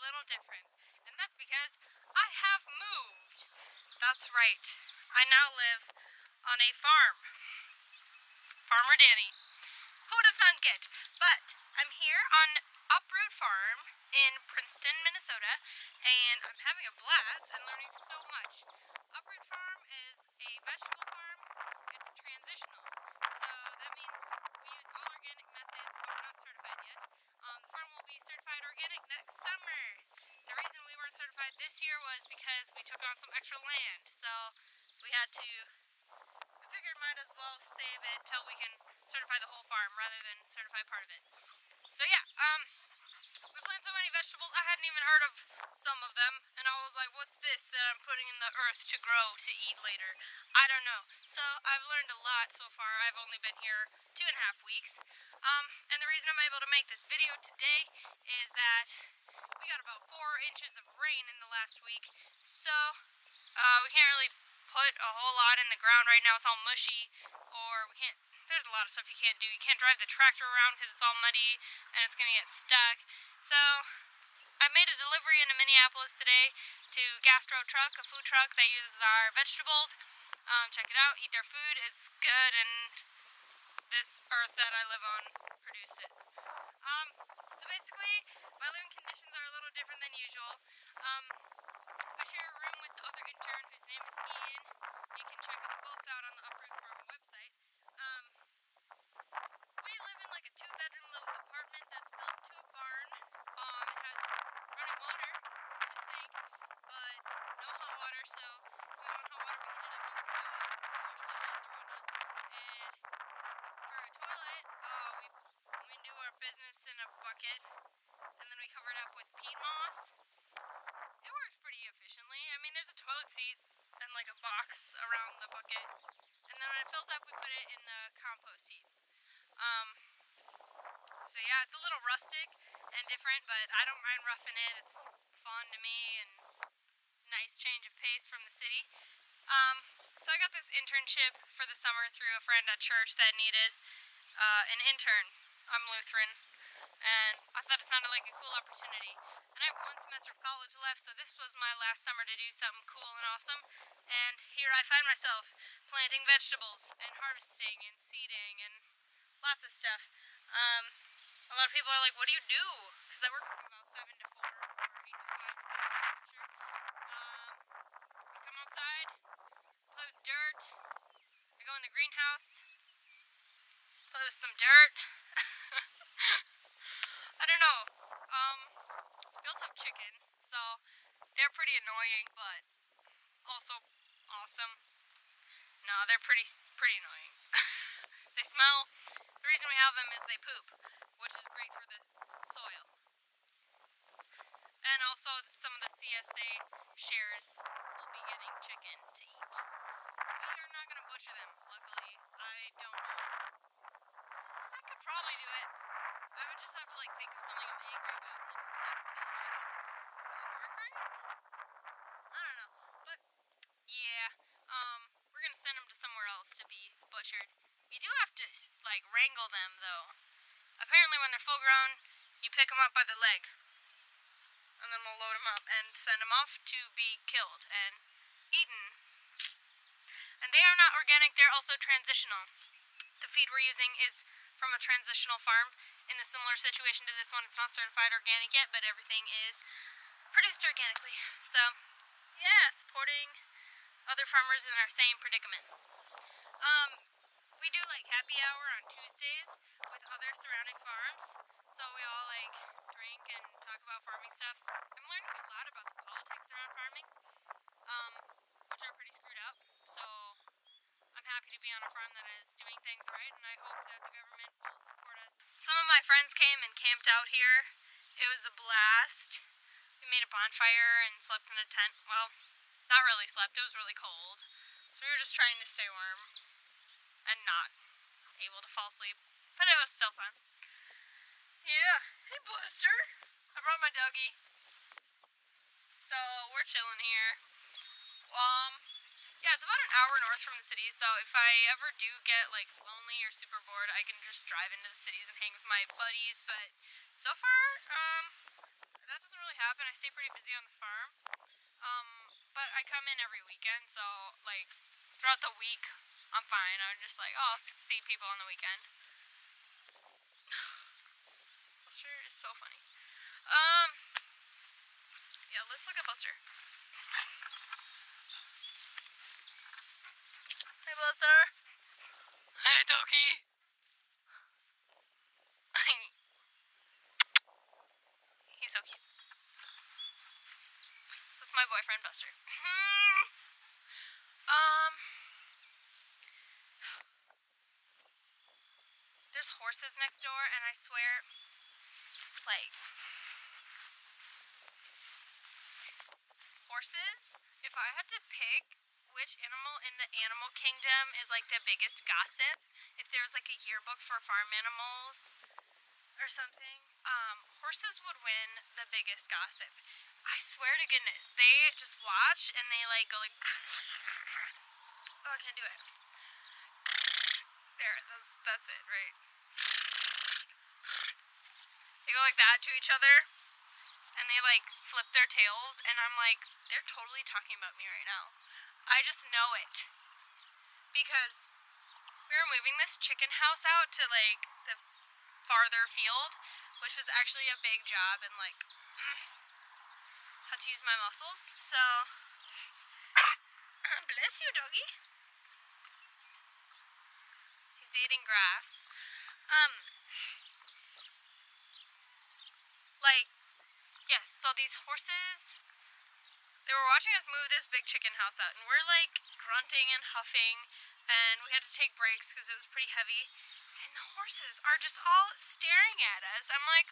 little different, and that's because I have moved. That's right. I now live on a farm. Farmer Danny. Who'd have thunk it? But I'm here on Uproot Farm in Princeton, Minnesota, and I'm having a blast and learning so much. Uproot Farm is a vegetable farm. It's transitional, so that means we use all organic methods, but we're not certified yet. The farm will be certified organic next summer. The reason we weren't certified this year was because we took on some extra land, so we figured might as well save it till we can certify the whole farm rather than certify part of it. So yeah, we plant so many vegetables, I hadn't even heard of some of them, and I was like, what's this that I'm putting in the earth to grow to eat later? I don't know. So I've learned a lot so far. I've only been here 2.5 weeks. And the reason I'm able to make this video today is that we got about 4 inches of rain in the last week, so we can't really put a whole lot in the ground right now. It's all mushy, or there's a lot of stuff you can't do. You can't drive the tractor around because it's all muddy and it's going to get stuck. So I made a delivery into Minneapolis today to Gastro Truck, a food truck that uses our vegetables. Check it out, eat their food. It's good, and this earth that I live on produced it. So basically, my living conditions are a little different than usual. I share a room with the other intern, whose name is Ian. You can check us both out on the Uproot Farm website. We live in like a 2-bedroom little apartment that's built to a barn. It has running water and a sink, but no hot water, so if we want hot water, we heat it up on the stove to wash dishes or whatnot. And for a toilet, we do our business in a bucket, and then we cover it up with peat moss. It works pretty efficiently. I mean, there's a toilet seat and like a box around the bucket, and then when it fills up, we put it in the compost heap. So yeah, it's a little rustic and different, but I don't mind roughing it. It's fun to me and nice change of pace from the city. So I got this internship for the summer through a friend at church that needed an intern. I'm Lutheran, and I thought it sounded like a cool opportunity. And I have 1 semester of college left, so this was my last summer to do something cool and awesome. And here I find myself planting vegetables and harvesting and seeding and lots of stuff. A lot of people are like, what do you do? Because I work from about 7 to 4 or 8 to 5, depending on the temperature. I come outside, play with dirt. I go in the greenhouse, play with some dirt. I don't know. We also have chickens, so they're pretty annoying, but also awesome. No, they're pretty annoying. They smell. The reason we have them is they poop, which is great for the soil. And also some of the CSA shares will be getting chicken to eat. We are not going to butcher them, luckily. I don't know. I could probably do it. I would just have to think of something I'm angry about and then have to kill a chicken. Would it work right? I don't know. But yeah, we're going to send them to somewhere else to be butchered. You do have to wrangle them, though. Apparently when they're full grown, you pick them up by the leg. And then we'll load them up and send them off to be killed and eaten. And they are not organic, they're also transitional. The feed we're using is from a transitional farm. In a similar situation to this one, it's not certified organic yet, but everything is produced organically. So, yeah, supporting other farmers in our same predicament. We do happy hour on Tuesdays with other surrounding farms, so we all drink and talk about farming stuff. I'm learning a lot about the politics around farming, which are pretty screwed up, so I'm happy to be on a farm that is doing things right, and I hope that the government will support us. Some of my friends came and camped out here. It was a blast. We made a bonfire and slept in a tent. Well, not really slept, it was really cold, so we were just trying to stay warm and not able to fall asleep, but it was still fun. Yeah, hey Blister! I brought my doggy. So, we're chilling here. Yeah, it's about an hour north from the city, so if I ever do get lonely or super bored, I can just drive into the cities and hang with my buddies, but so far, that doesn't really happen. I stay pretty busy on the farm. But I come in every weekend, so, like, throughout the week, I'm fine. I'm just like, oh, I'll see people on the weekend. Buster is so funny. Yeah, let's look at Buster. Hey, Buster. Hey, Doki. He's so cute. So that's my boyfriend, Buster. There's horses next door, and I swear, like, horses, if I had to pick which animal in the animal kingdom is, like, the biggest gossip, if there was, like, a yearbook for farm animals or something, horses would win the biggest gossip. I swear to goodness, they just watch and they, like, go, like, oh, I can't do it. There, that's it, right? They go like that to each other, and they, like, flip their tails, and I'm like, they're totally talking about me right now. I just know it. Because we were moving this chicken house out to, like, the farther field, which was actually a big job, and, like, had to use my muscles, so, bless you, doggy. He's eating grass. Like, yes, so these horses, they were watching us move this big chicken house out, and we're, like, grunting and huffing, and we had to take breaks because it was pretty heavy, and the horses are just all staring at us. I'm like,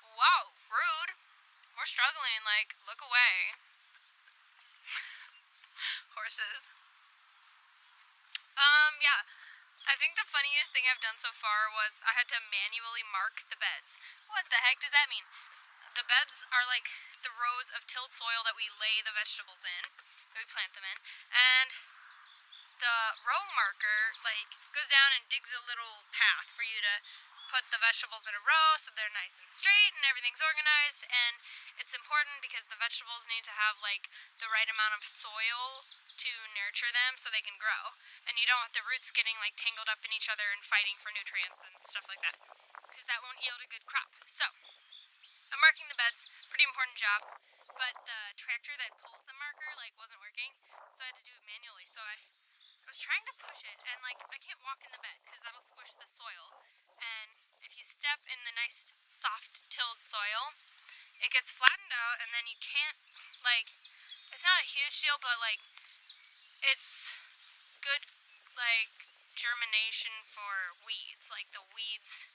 wow, rude. We're struggling, like, look away. Horses. Yeah. I think the funniest thing I've done so far was I had to manually mark the beds. What the heck does that mean? The beds are like the rows of tilled soil that we lay the vegetables in, that we plant them in, and the row marker, like, goes down and digs a little path for you to put the vegetables in a row so they're nice and straight and everything's organized, and it's important because the vegetables need to have, like, the right amount of soil to nurture them so they can grow, and you don't want the roots getting, like, tangled up in each other and fighting for nutrients and stuff like that, because that won't yield a good crop. So, I'm marking the beds, pretty important job, but the tractor that pulls the marker, like, wasn't working, so I had to do it manually, so I was trying to push it, and, like, I can't walk in the bed, because that'll squish the soil, and if you step in the nice, soft, tilled soil, it gets flattened out, and then you can't, like, it's not a huge deal, but, like, it's good, like, germination for weeds. Like, the weeds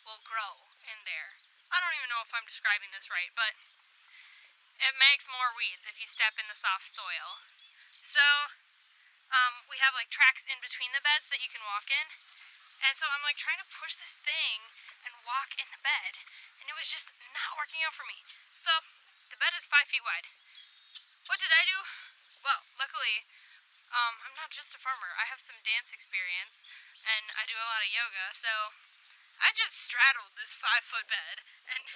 will grow in there. I don't even know if I'm describing this right, but it makes more weeds if you step in the soft soil. So, we have, like, tracks in between the beds that you can walk in, and so I'm, like, trying to push this thing and walk in the bed, and it was just not working out for me. So, the bed is 5 feet wide. What did I do? Well, luckily, I'm not just a farmer. I have some dance experience, and I do a lot of yoga, so I just straddled this 5-foot bed and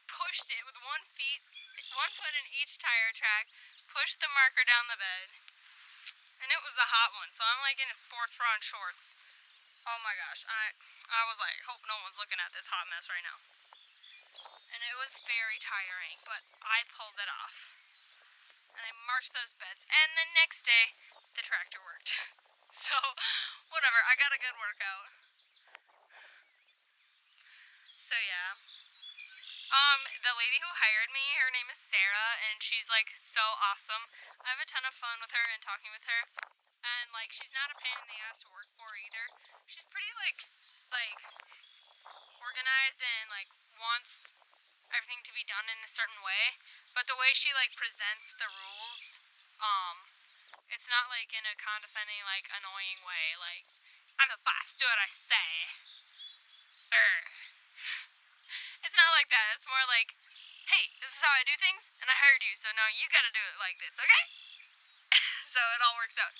pushed it with 1 foot in each tire track, pushed the marker down the bed, and it was a hot one, so I'm, like, in a sports bra and shorts. Oh my gosh, I was like, hope no one's looking at this hot mess right now. And it was very tiring, but I pulled it off. And I marked those beds, and the next day, the tractor worked. So, whatever, I got a good workout. So, yeah. The lady who hired me, her name is Sarah, and she's, like, so awesome. I have a ton of fun with her and talking with her, and, like, she's not a pain in the ass to work for either. She's pretty, like, organized and, like, wants everything to be done in a certain way, but the way she, like, presents the rules, it's not, like, in a condescending, like, annoying way, like, I'm the boss, do what I say. It's not like that, it's more like, hey, this is how I do things, and I hired you, so now you gotta do it like this, okay? So it all works out.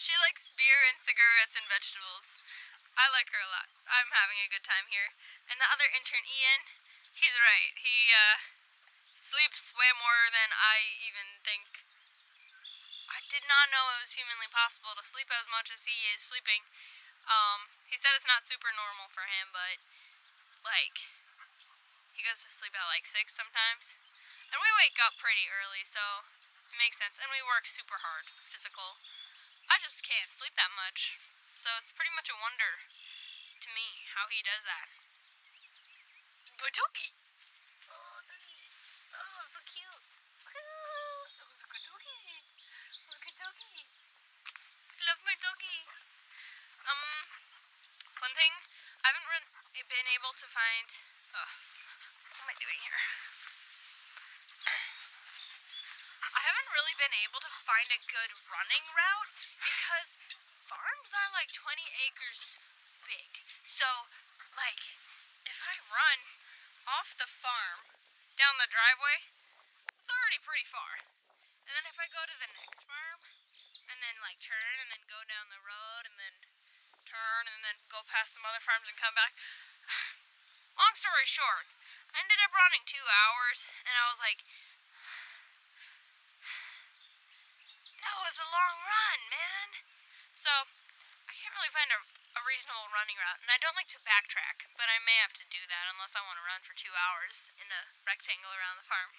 She likes beer and cigarettes and vegetables. I like her a lot. I'm having a good time here. And the other intern, Ian, He's right. He sleeps way more than I even think. I did not know it was humanly possible to sleep as much as he is sleeping. He said it's not super normal for him, but, like, he goes to sleep at, like, 6 sometimes. And we wake up pretty early, so it makes sense. And we work super hard, physical. I just can't sleep that much. So it's pretty much a wonder to me how he does that. But doggy! Oh, doggy. Oh, so cute. Oh, so good doggy. Oh, good doggy. I love my doggy. One thing, I haven't been able to find... what am I doing here? I haven't really been able to find a good running route because farms are like 20 acres big. So, like, if I run off the farm down the driveway, it's already pretty far. And then if I go to the next farm and then like turn and then go down the road and then turn and then go past some other farms and come back. Long story short, I ended up running 2 hours and I was like, that was a long run, man. So, I can't really find a reasonable running route. And I don't like to backtrack, but I may have to do that unless I want to run for 2 hours in a rectangle around the farm.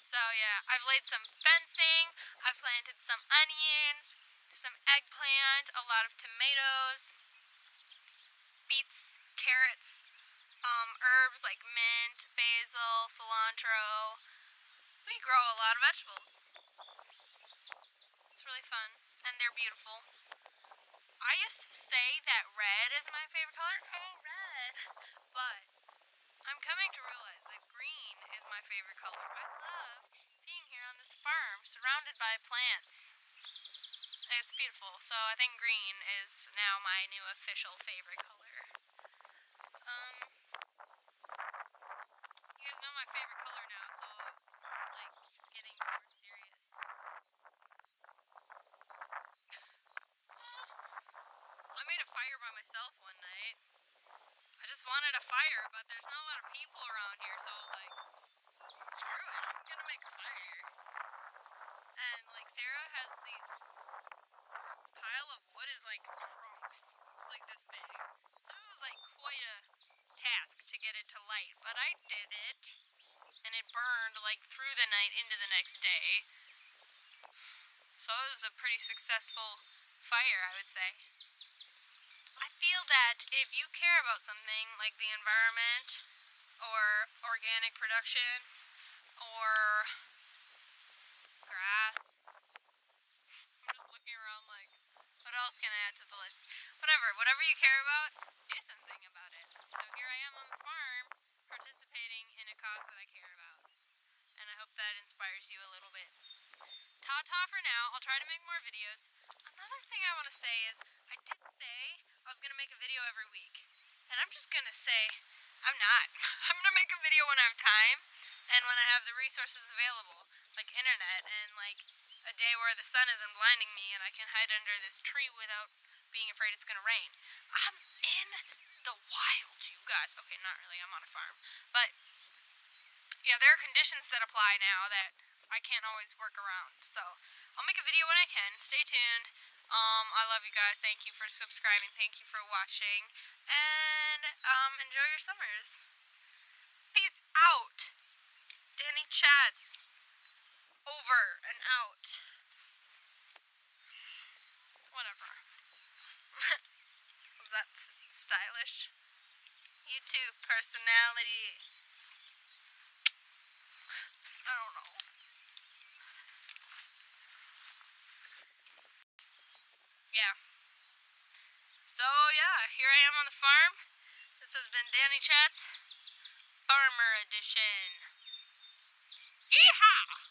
So, yeah, I've laid some fencing. I've planted some onions, some eggplant, a lot of tomatoes, beets, carrots, herbs like mint, basil, cilantro. We grow a lot of vegetables. It's really fun, and they're beautiful. I used to say that red is my favorite color. Oh, red. But I'm coming to realize that green is my favorite color. I love being here on this farm, surrounded by plants. It's beautiful, so I think green is now my new official favorite color. You guys know my favorite color now, so, like, it's getting more serious. I made a fire by myself one night. I just wanted a fire, but there's not a lot of people around here, so I was like, screw it, I'm gonna make a fire. And, like, Sarah has these pile of wood is like trunks. It's like this big. So it was like quite a task to get it to light, but I did it. And it burned like through the night into the next day. So it was a pretty successful fire, I would say. I feel that if you care about something like the environment or organic production or grass, I'm just looking around like, what else can I add to the list? Whatever you care about, do something about it. So here I am on this farm, participating in a cause that I care about. And I hope that inspires you a little bit. Ta-ta for now. I'll try to make more videos. Another thing I want to say is, I did say I was going to make a video every week. And I'm just going to say, I'm not. I'm going to make a video when I have time, and when I have the resources available, like internet, and like a day where the sun isn't blinding me and I can hide under this tree without being afraid it's going to rain. I'm in the wild, you guys. Okay, not really. I'm on a farm. But, yeah, there are conditions that apply now that I can't always work around. So, I'll make a video when I can. Stay tuned. I love you guys. Thank you for subscribing. Thank you for watching. And, enjoy your summers. Peace out. Danny Chats. Over and out. Whatever. Was that stylish? YouTube personality. I don't know. Yeah. So, yeah, here I am on the farm. This has been Danny Chats, Farmer Edition. Yeehaw!